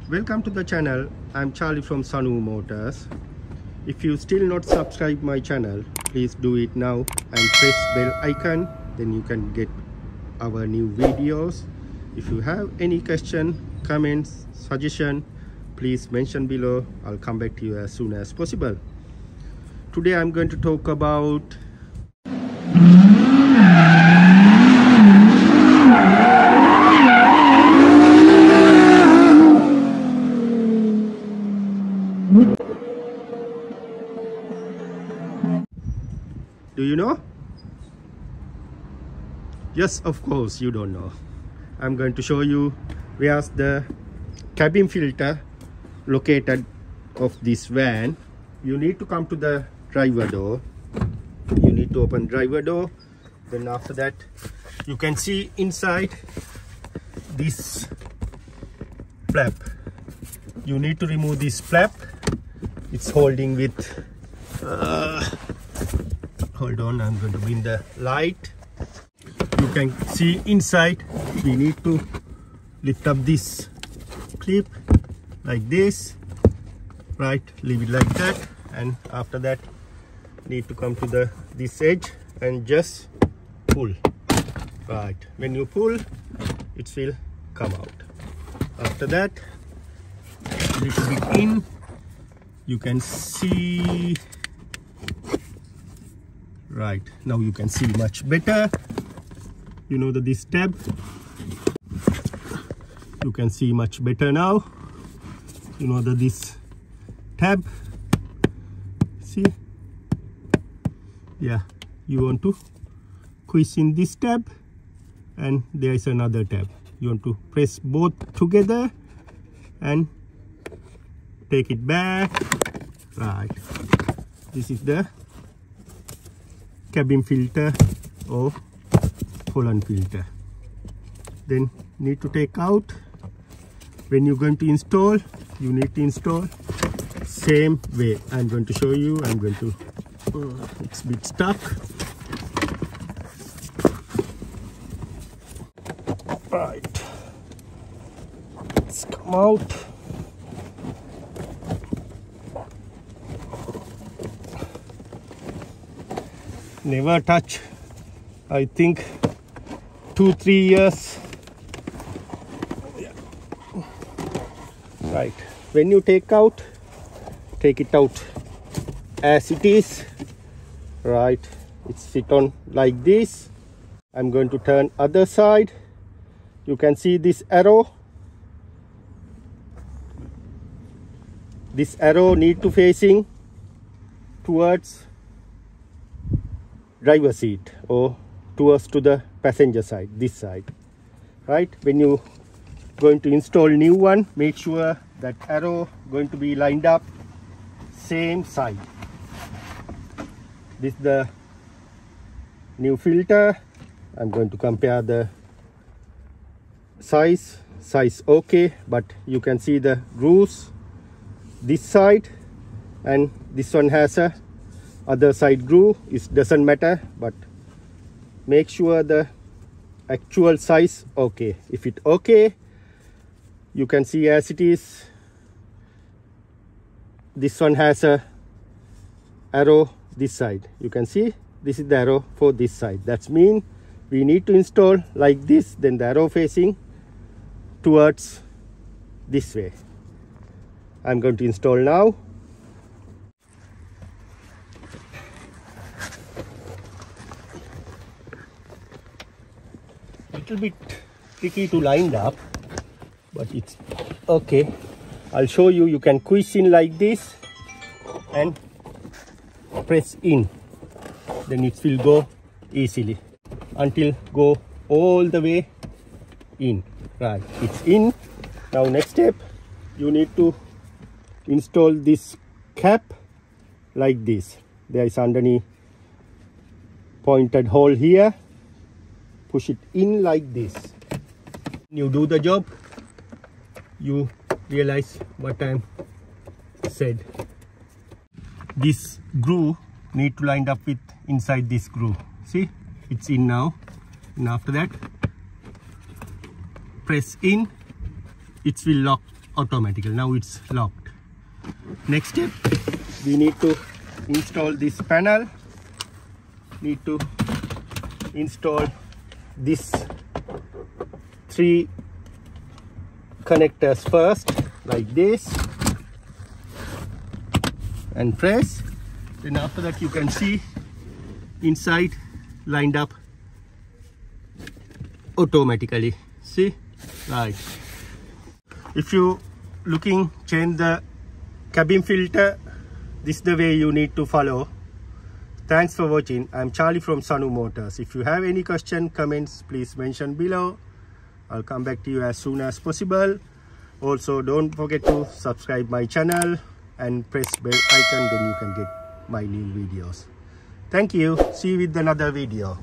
Welcome to the channel. I'm Charlie from Sanu Motors. If you still not subscribe my channel, please do it now and press bell icon, then you can get our new videos. If you have any question, comments, suggestion, please mention below. I'll come back to you as soon as possible. Today I'm going to talk about do you know? Yes, of course you don't know. I'm going to show you where's the cabin filter located of this van. You need to come to the driver door. You need to open driver door. Then after that you can see inside this flap. You need to remove this flap. It's holding with hold on, I'm going to bring the light. You can see inside. We need to lift up this clip like this, right? Leave it like that, and after that need to come to this edge and just pull. Right, when you pull, it will come out. After that, a little bit in, you can see. Right, now you can see much better. You know that this tab, you can see much better now. You know that this tab, see, yeah, you want to squeeze in this tab, and there is another tab. You want to press both together and take it back. Right, this is the cabin filter or Pollen filter. Then need to take out. When you're going to install, you need to install same way. I'm going to show you. I'm going to it's a bit stuck. Right, let's come out. Never touch, I think 2-3 years. Yeah. Right, when you take it out as it is. Right, it's sit on like this. I'm going to turn other side. You can see this arrow. This arrow need to facing towards driver seat or towards to the passenger side, this side. Right, when you going to install new one, make sure that arrow going to be lined up same side. This is the new filter. I'm going to compare the size okay, but you can see the grooves this side, and this one has a other side groove. It doesn't matter, but make sure the actual size okay. If it okay, you can see as it is. This one has a arrow this side. You can see this is the arrow for this side. That's mean we need to install like this, then the arrow facing towards this way. I'm going to install now. Little bit tricky to line up, but it's okay. I'll show you. You can squeeze in like this and press in, then it will go easily until go all the way in. Right, it's in. Now next step, you need to install this cap like this. There is underneath pointed hole here. Push it in like this. You do the job, you realize what I'm said. This groove need to line up with inside this groove. See, it's in now, and after that press in, it will lock automatically. Now it's locked. Next step, we need to install this panel. Need to install this 3 connectors first, like this, and press. Then after that you can see inside lined up automatically. See, right. If you looking change the cabin filter, this is the way you need to follow. Thanks for watching. I'm Charlie from Sanu Motors. If you have any question, comments, please mention below. I'll come back to you as soon as possible. Also, don't forget to subscribe my channel and press bell icon, then you can get my new videos. Thank you. See you with another video.